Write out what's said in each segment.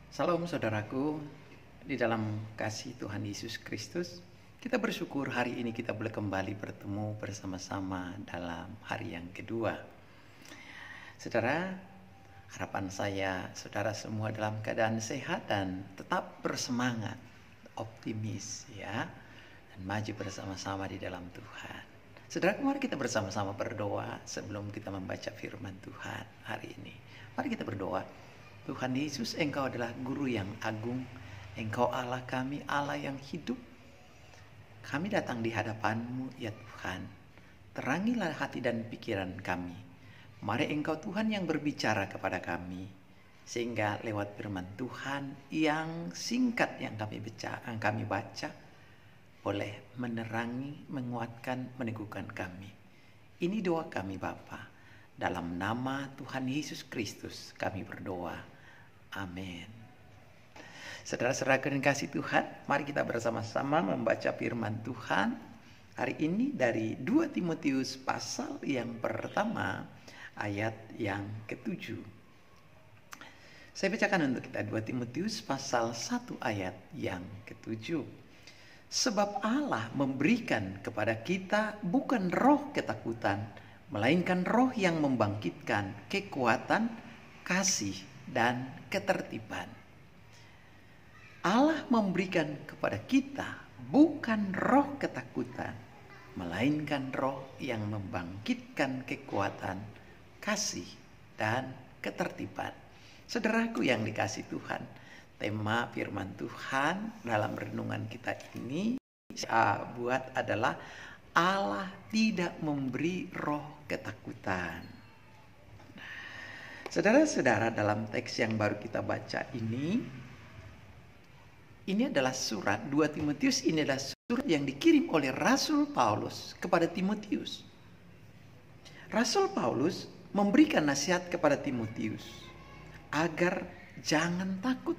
Salam saudaraku, di dalam kasih Tuhan Yesus Kristus, kita bersyukur hari ini kita boleh kembali bertemu bersama-sama dalam hari yang kedua. Saudara, harapan saya saudara semua dalam keadaan sehat dan tetap bersemangat, optimis ya, dan maju bersama-sama di dalam Tuhan. Saudara, mari kita bersama-sama berdoa sebelum kita membaca firman Tuhan hari ini. Mari kita berdoa. Tuhan Yesus, Engkau adalah Guru yang agung. Engkau Allah kami, Allah yang hidup. Kami datang di hadapan-Mu, ya Tuhan. Terangilah hati dan pikiran kami. Mari Engkau Tuhan yang berbicara kepada kami. Sehingga lewat firman Tuhan yang singkat yang kami baca, boleh menerangi, menguatkan, meneguhkan kami. Ini doa kami Bapa. Dalam nama Tuhan Yesus Kristus kami berdoa. Amin. Saudara-saudara yang kasih Tuhan, mari kita bersama-sama membaca firman Tuhan hari ini dari 2 Timotius pasal yang pertama ayat yang ke-7. Saya bacakan untuk kita 2 Timotius pasal 1 ayat yang ke-7. Sebab Allah memberikan kepada kita bukan roh ketakutan, melainkan roh yang membangkitkan kekuatan, kasih, dan ketertiban. Allah memberikan kepada kita bukan roh ketakutan, melainkan roh yang membangkitkan kekuatan, kasih, dan ketertiban. Saudaraku yang dikasih Tuhan, tema firman Tuhan dalam renungan kita ini saya buat adalah Allah tidak memberi roh ketakutan. Saudara-saudara, dalam teks yang baru kita baca ini adalah surat 2 Timotius, ini adalah surat yang dikirim oleh Rasul Paulus kepada Timotius. Rasul Paulus memberikan nasihat kepada Timotius agar jangan takut.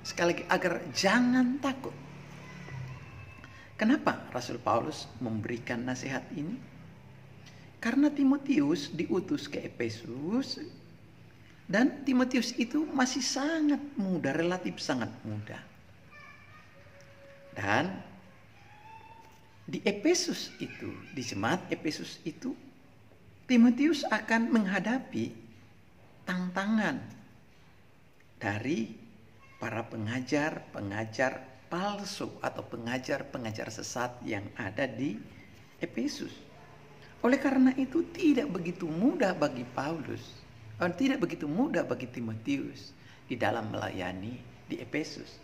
Sekali lagi, agar jangan takut. Kenapa Rasul Paulus memberikan nasihat ini? Karena Timotius diutus ke Efesus. Dan Timotius itu masih sangat muda, relatif sangat muda. Dan di Efesus itu, di jemaat Efesus itu, Timotius akan menghadapi tantangan dari para pengajar palsu atau pengajar sesat yang ada di Efesus. Oleh karena itu tidak begitu mudah bagi Paulus, tidak begitu mudah bagi Timotius di dalam melayani di Efesus.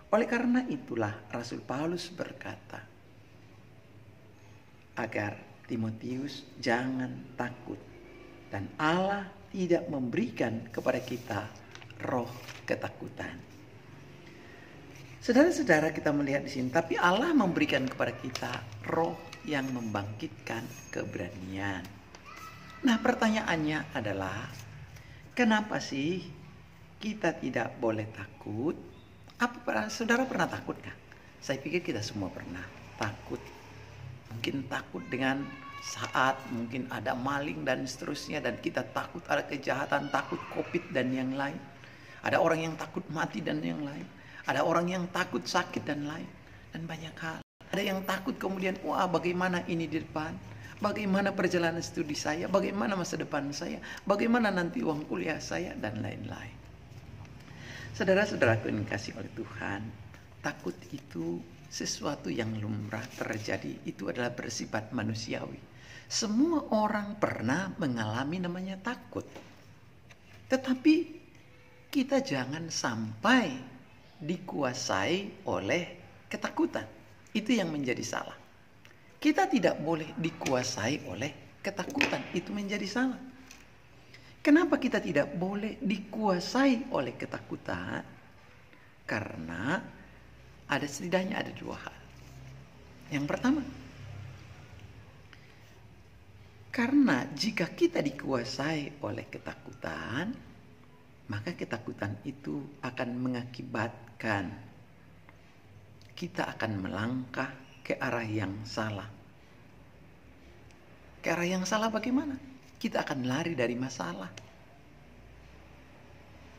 Oleh karena itulah Rasul Paulus berkata agar Timotius jangan takut, dan Allah tidak memberikan kepada kita roh ketakutan. Saudara-saudara, kita melihat di sini, tapi Allah memberikan kepada kita roh yang membangkitkan keberanian. Nah, pertanyaannya adalah, kenapa sih kita tidak boleh takut? Saudara pernah takut kan? Saya pikir kita semua pernah takut. Mungkin takut dengan saat mungkin ada maling dan seterusnya, dan kita takut ada kejahatan, takut COVID dan yang lain. Ada orang yang takut mati dan yang lain. Ada orang yang takut sakit dan lain. Dan banyak hal. Ada yang takut kemudian, wah bagaimana ini di depan? Bagaimana perjalanan studi saya? Bagaimana masa depan saya? Bagaimana nanti uang kuliah saya? Dan lain-lain. Saudara-saudaraku yang dikasihi oleh Tuhan, takut itu sesuatu yang lumrah terjadi. Itu adalah bersifat manusiawi. Semua orang pernah mengalami namanya takut. Tetapi kita jangan sampai dikuasai oleh ketakutan. Itu yang menjadi salah. Kita tidak boleh dikuasai oleh ketakutan. Itu menjadi salah. Kenapa kita tidak boleh dikuasai oleh ketakutan? Karena setidaknya ada dua hal. Yang pertama, karena jika kita dikuasai oleh ketakutan, maka ketakutan itu akan mengakibatkan kita akan melangkah ke arah yang salah. Ke arah yang salah bagaimana? Kita akan lari dari masalah.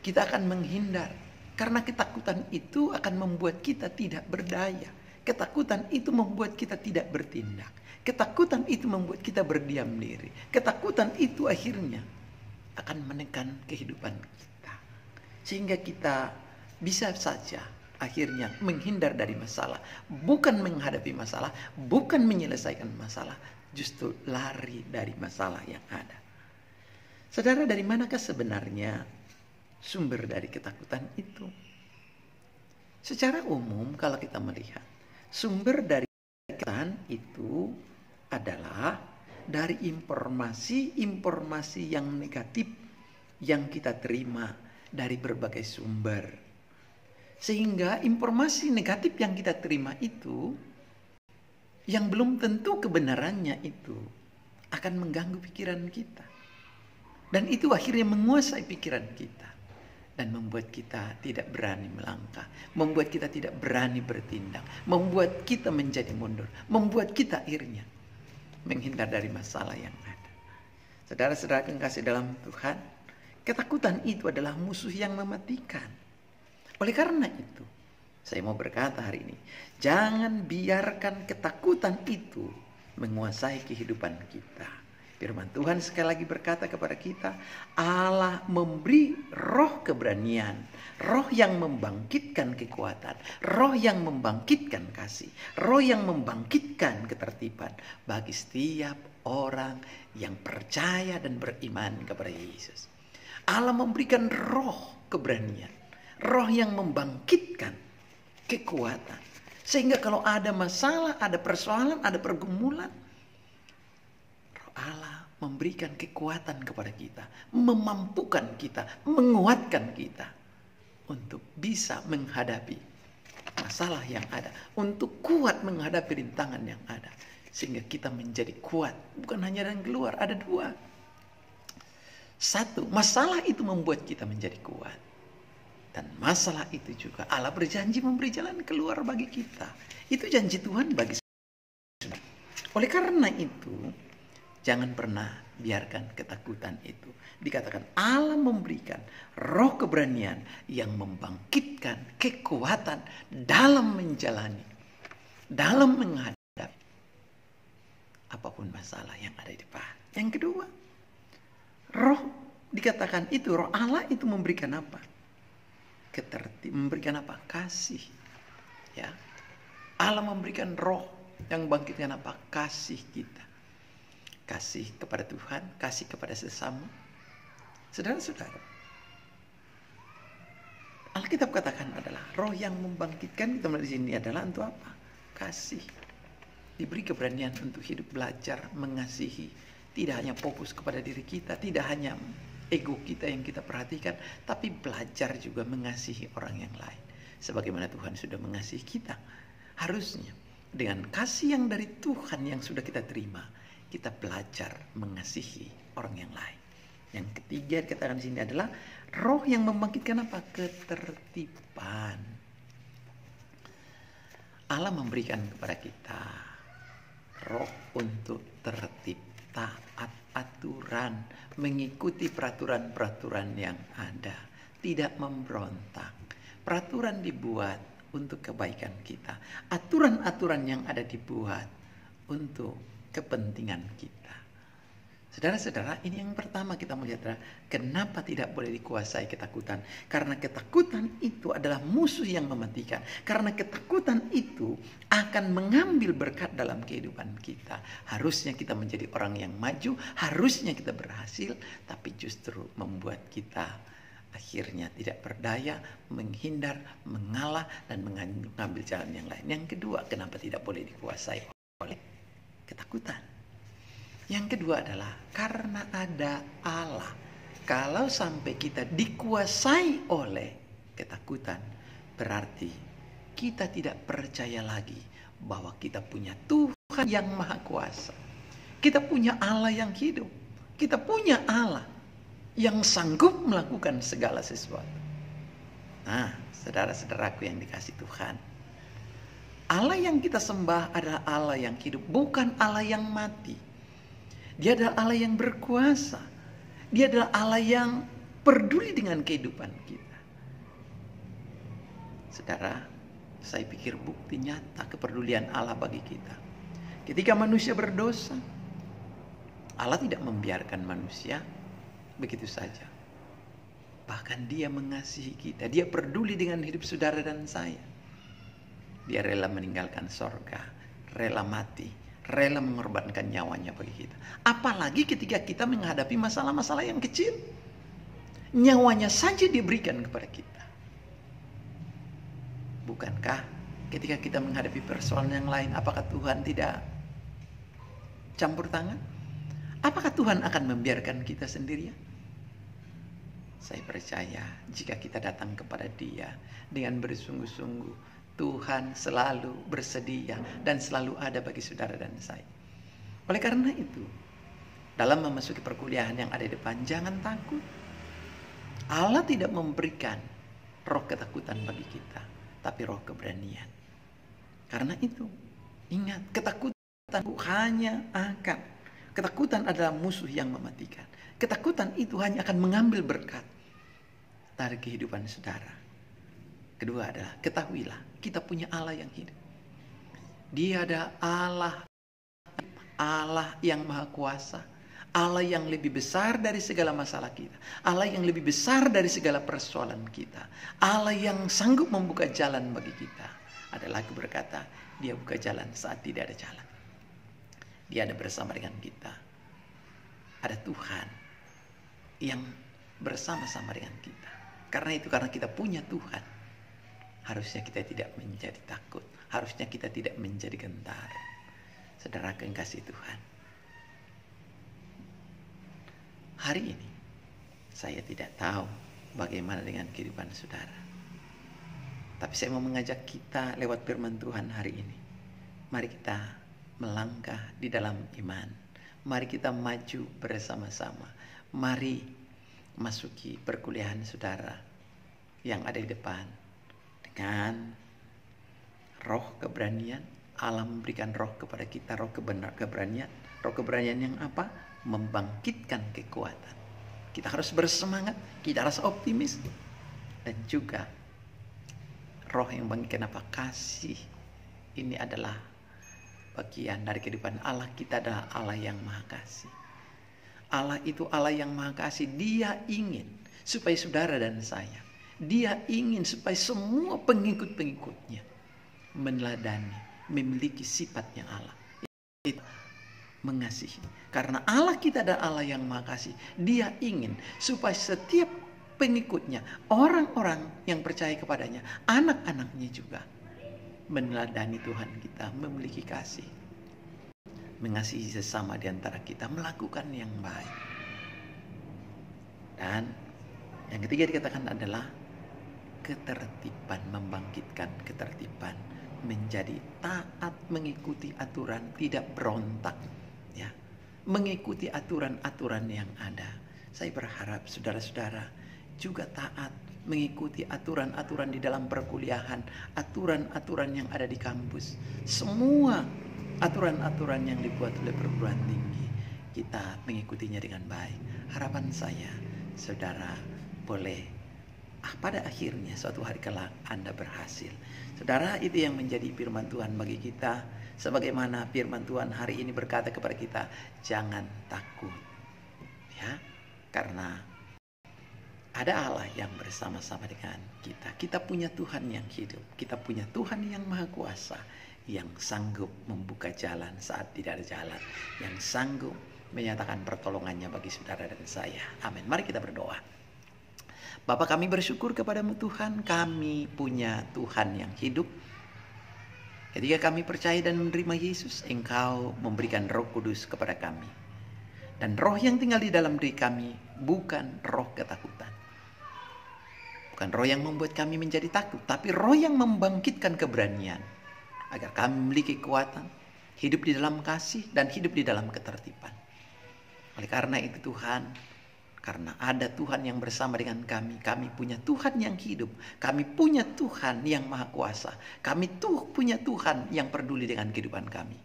Kita akan menghindar. Karena ketakutan itu akan membuat kita tidak berdaya. Ketakutan itu membuat kita tidak bertindak. Ketakutan itu membuat kita berdiam diri. Ketakutan itu akhirnya akan menekan kehidupan kita. Sehingga kita bisa saja akhirnya menghindar dari masalah. Bukan menghadapi masalah, bukan menyelesaikan masalah. Justru lari dari masalah yang ada. Saudara, dari manakah sebenarnya sumber dari ketakutan itu? Secara umum kalau kita melihat, sumber dari ketakutan itu adalah dari informasi-informasi yang negatif yang kita terima dari berbagai sumber. Sehingga informasi negatif yang kita terima itu, yang belum tentu kebenarannya itu, akan mengganggu pikiran kita. Dan itu akhirnya menguasai pikiran kita. Dan membuat kita tidak berani melangkah. Membuat kita tidak berani bertindak. Membuat kita menjadi mundur. Membuat kita akhirnya menghindar dari masalah yang ada. Saudara-saudara yang kasih dalam Tuhan, ketakutan itu adalah musuh yang mematikan. Oleh karena itu, saya mau berkata hari ini, jangan biarkan ketakutan itu menguasai kehidupan kita. Firman Tuhan sekali lagi berkata kepada kita, Allah memberi roh keberanian, roh yang membangkitkan kekuatan, roh yang membangkitkan kasih, roh yang membangkitkan ketertiban bagi setiap orang yang percaya dan beriman kepada Yesus. Allah memberikan roh keberanian, roh yang membangkitkan kekuatan. Sehingga kalau ada masalah, ada persoalan, ada pergumulan, Allah memberikan kekuatan kepada kita, memampukan kita, menguatkan kita untuk bisa menghadapi masalah yang ada, untuk kuat menghadapi rintangan yang ada, sehingga kita menjadi kuat. Bukan hanya dan keluar, ada dua. Satu, masalah itu membuat kita menjadi kuat, dan masalah itu juga Allah berjanji memberi jalan keluar bagi kita. Itu janji Tuhan bagi kita. Oleh karena itu, jangan pernah biarkan ketakutan itu. Dikatakan Allah memberikan roh keberanian yang membangkitkan kekuatan dalam menjalani, dalam menghadapi apapun masalah yang ada di depan. Yang kedua, roh dikatakan itu, roh Allah itu memberikan apa? Memberikan apa? Kasih. Ya. Allah memberikan roh yang membangkitkan apa? Kasih kita. Kasih kepada Tuhan, kasih kepada sesama. Saudara-saudara, Alkitab katakan adalah roh yang membangkitkan kita di sini adalah untuk apa? Kasih. Diberi keberanian untuk hidup, belajar mengasihi. Tidak hanya fokus kepada diri kita, tidak hanya ego kita yang kita perhatikan, tapi belajar juga mengasihi orang yang lain. Sebagaimana Tuhan sudah mengasihi kita. Harusnya dengan kasih yang dari Tuhan yang sudah kita terima, kita belajar mengasihi orang yang lain. Yang ketiga dikatakan di sini adalah roh yang membangkitkan apa? Ketertiban. Allah memberikan kepada kita roh untuk tertib, taat aturan, mengikuti peraturan-peraturan yang ada, tidak memberontak. Peraturan dibuat untuk kebaikan kita. Aturan-aturan yang ada dibuat untuk kepentingan kita. Saudara-saudara, ini yang pertama kita melihat adalah kenapa tidak boleh dikuasai ketakutan. Karena ketakutan itu adalah musuh yang mematikan. Karena ketakutan itu akan mengambil berkat dalam kehidupan kita. Harusnya kita menjadi orang yang maju, harusnya kita berhasil, tapi justru membuat kita akhirnya tidak berdaya, menghindar, mengalah, dan mengambil jalan yang lain. Yang kedua, kenapa tidak boleh dikuasai oleh ketakutan? Yang kedua adalah karena ada Allah. Kalau sampai kita dikuasai oleh ketakutan, berarti kita tidak percaya lagi bahwa kita punya Tuhan yang Maha Kuasa. Kita punya Allah yang hidup. Kita punya Allah yang sanggup melakukan segala sesuatu. Nah, saudara-saudaraku yang dikasih Tuhan, Allah yang kita sembah adalah Allah yang hidup, bukan Allah yang mati. Dia adalah Allah yang berkuasa. Dia adalah Allah yang peduli dengan kehidupan kita. Saudara, saya pikir bukti nyata kepedulian Allah bagi kita. Ketika manusia berdosa, Allah tidak membiarkan manusia begitu saja. Bahkan Dia mengasihi kita. Dia peduli dengan hidup saudara dan saya. Dia rela meninggalkan sorga, rela mati, rela mengorbankan nyawanya bagi kita. Apalagi ketika kita menghadapi masalah-masalah yang kecil, nyawanya saja diberikan kepada kita. Bukankah ketika kita menghadapi persoalan yang lain, apakah Tuhan tidak campur tangan? Apakah Tuhan akan membiarkan kita sendirian? Saya percaya jika kita datang kepada Dia dengan bersungguh-sungguh, Tuhan selalu bersedia dan selalu ada bagi saudara dan saya. Oleh karena itu, dalam memasuki perkuliahan yang ada di depan, jangan takut. Allah tidak memberikan roh ketakutan bagi kita, tapi roh keberanian. Karena itu, ingat, ketakutan ketakutan adalah musuh yang mematikan. Ketakutan itu hanya akan mengambil berkat dari kehidupan saudara. Kedua adalah, ketahuilah, kita punya Allah yang hidup. Dia ada Allah yang maha kuasa, Allah yang lebih besar dari segala masalah kita, Allah yang lebih besar dari segala persoalan kita, Allah yang sanggup membuka jalan bagi kita. Ada lagu berkata, Dia buka jalan saat tidak ada jalan. Dia ada bersama dengan kita. Ada Tuhan yang bersama-sama dengan kita. Karena itu, karena kita punya Tuhan, harusnya kita tidak menjadi takut, harusnya kita tidak menjadi gentar. Saudara kekasih Tuhan, hari ini saya tidak tahu bagaimana dengan kehidupan saudara. Tapi saya mau mengajak kita lewat firman Tuhan hari ini. Mari kita melangkah di dalam iman. Mari kita maju bersama-sama. Mari masuki perkuliahan saudara yang ada di depan dengan roh keberanian. Allah memberikan roh kepada kita, roh keberanian. Roh keberanian yang apa? Membangkitkan kekuatan. Kita harus bersemangat, kita harus optimis. Dan juga roh yang membangkitkan apa? Kasih. Ini adalah bagian dari kehidupan Allah. Kita adalah Allah yang maha kasih. Allah itu Allah yang maha kasih. Dia ingin supaya saudara dan saya, Dia ingin supaya semua pengikut-pengikutnya meneladani, memiliki sifatnya Allah. Itu mengasihi. Karena Allah kita adalah Allah yang maha kasih. Dia ingin supaya setiap pengikutnya, orang-orang yang percaya kepadanya, anak-anaknya juga meneladani Tuhan kita, memiliki kasih, mengasihi sesama di antara kita, melakukan yang baik. Dan yang ketiga dikatakan adalah ketertiban, membangkitkan ketertiban, menjadi taat, mengikuti aturan, tidak berontak, ya, mengikuti aturan-aturan yang ada. Saya berharap saudara-saudara juga taat mengikuti aturan-aturan di dalam perkuliahan, aturan-aturan yang ada di kampus, semua aturan-aturan yang dibuat oleh perguruan tinggi, kita mengikutinya dengan baik. Harapan saya, saudara boleh pada akhirnya suatu hari kelak Anda berhasil. Saudara, itu yang menjadi firman Tuhan bagi kita. Sebagaimana firman Tuhan hari ini berkata kepada kita, jangan takut, ya, karena ada Allah yang bersama-sama dengan kita. Kita punya Tuhan yang hidup. Kita punya Tuhan yang maha kuasa, yang sanggup membuka jalan saat tidak ada jalan, yang sanggup menyatakan pertolongannya bagi saudara dan saya. Amin. Mari kita berdoa. Bapa, kami bersyukur kepadamu Tuhan. Kami punya Tuhan yang hidup. Ketika kami percaya dan menerima Yesus, Engkau memberikan Roh Kudus kepada kami. Dan roh yang tinggal di dalam diri kami bukan roh ketakutan. Bukan roh yang membuat kami menjadi takut, tapi roh yang membangkitkan keberanian. Agar kami memiliki kekuatan, hidup di dalam kasih dan hidup di dalam ketertiban. Oleh karena itu Tuhan, karena ada Tuhan yang bersama dengan kami, kami punya Tuhan yang hidup. Kami punya Tuhan yang maha kuasa. Kami punya Tuhan yang peduli dengan kehidupan kami.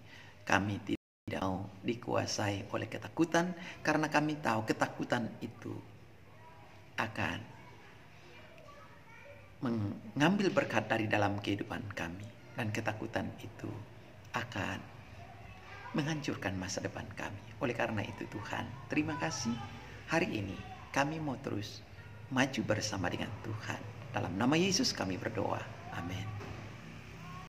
Kami tidak mau dikuasai oleh ketakutan, karena kami tahu ketakutan itu akan mengambil berkat dari dalam kehidupan kami. Dan ketakutan itu akan menghancurkan masa depan kami. Oleh karena itu Tuhan, terima kasih hari ini kami mau terus maju bersama dengan Tuhan. Dalam nama Yesus kami berdoa. Amin.